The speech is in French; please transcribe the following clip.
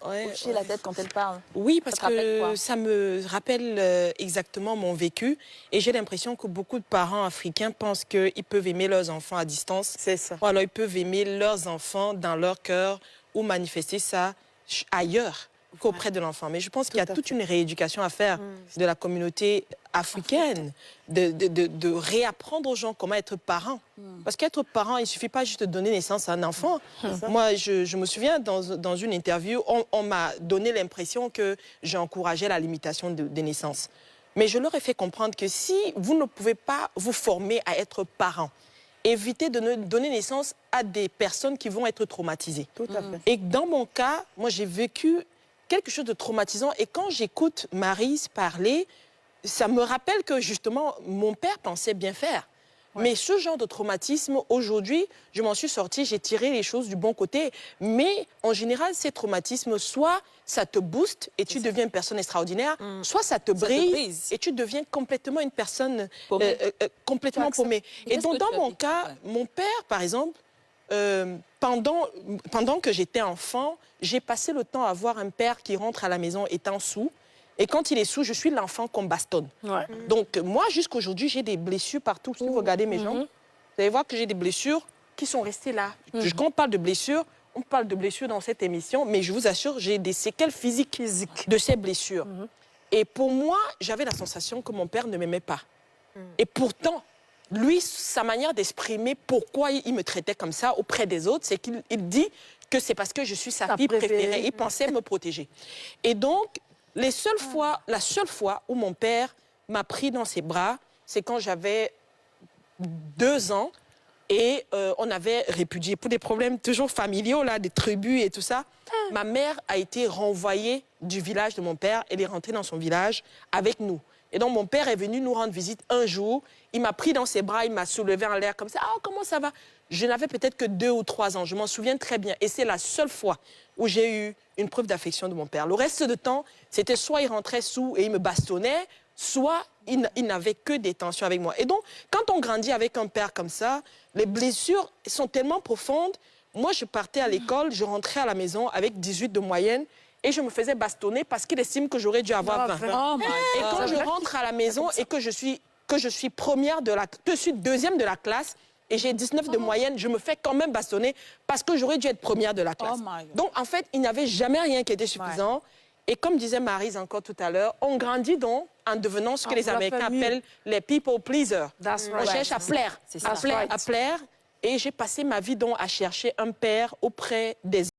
hocher la tête quand elle parle. Oui, parce que ça me rappelle exactement mon vécu. Et j'ai l'impression que beaucoup de parents africains pensent qu'ils peuvent aimer leurs enfants à distance. C'est ça. Ou alors ils peuvent aimer leurs enfants dans leur cœur ou manifester ça ailleurs qu'auprès de l'enfant. Mais je pense qu'il y a toute une rééducation à faire de la communauté africaine, de réapprendre aux gens comment être parent. Parce qu'être parent, il ne suffit pas juste de donner naissance à un enfant. Moi, je me souviens, dans une interview, on m'a donné l'impression que j'encourageais la limitation des naissances. Mais je leur ai fait comprendre que si vous ne pouvez pas vous former à être parent, évitez de ne donner naissance à des personnes qui vont être traumatisées. Tout à fait. Et dans mon cas, moi, j'ai vécu quelque chose de traumatisant. Et quand j'écoute Maryse parler, ça me rappelle que, justement, mon père pensait bien faire. Mais ce genre de traumatisme, aujourd'hui, je m'en suis sortie, j'ai tiré les choses du bon côté. Mais en général, ces traumatismes, soit ça te booste et tu deviens une personne extraordinaire, soit ça te brise et tu deviens complètement une personne complètement paumée. Et donc, dans mon cas, mon père, par exemple, pendant que j'étais enfant, j'ai passé le temps à voir un père qui rentre à la maison étant saoul. Et quand il est saoul, je suis l'enfant qu'on bastonne. Donc, moi, jusqu'aujourd'hui, j'ai des blessures partout. Si vous regardez mes jambes, vous allez voir que j'ai des blessures qui sont restées là. Quand on parle de blessures, on parle de blessures dans cette émission, mais je vous assure, j'ai des séquelles physiques de ces blessures. Et pour moi, j'avais la sensation que mon père ne m'aimait pas. Et pourtant, lui, sa manière d'exprimer pourquoi il me traitait comme ça auprès des autres, c'est qu'il dit que c'est parce que je suis sa fille préférée. Il pensait me protéger. Et donc, la seule fois où mon père m'a pris dans ses bras, c'est quand j'avais 2 ans et on avait répudié pour des problèmes toujours familiaux, là, des tribus et tout ça. Ma mère a été renvoyée du village de mon père. Elle est rentrée dans son village avec nous. Et donc, mon père est venu nous rendre visite un jour. Il m'a pris dans ses bras, il m'a soulevé en l'air comme ça. « Ah, comment ça va ?» Je n'avais peut-être que 2 ou 3 ans. Je m'en souviens très bien. Et c'est la seule fois où j'ai eu une preuve d'affection de mon père. Le reste du temps, c'était soit il rentrait sous et il me bastonnait, soit il n'avait que des tensions avec moi. Et donc, quand on grandit avec un père comme ça, les blessures sont tellement profondes. Moi, je partais à l'école, je rentrais à la maison avec 18 de moyenne. Et je me faisais bastonner parce qu'il estime que j'aurais dû avoir 20. Et quand je rentre à la maison et que je suis deuxième de la classe et j'ai 19 de moyenne, je me fais quand même bastonner parce que j'aurais dû être première de la classe. Donc, en fait, il n'avait jamais rien qui était suffisant. Et comme disait Maryse encore tout à l'heure, on grandit donc en devenant ce que les Américains appellent les people pleasers. On cherche à plaire, à plaire. Et j'ai passé ma vie donc à chercher un père auprès des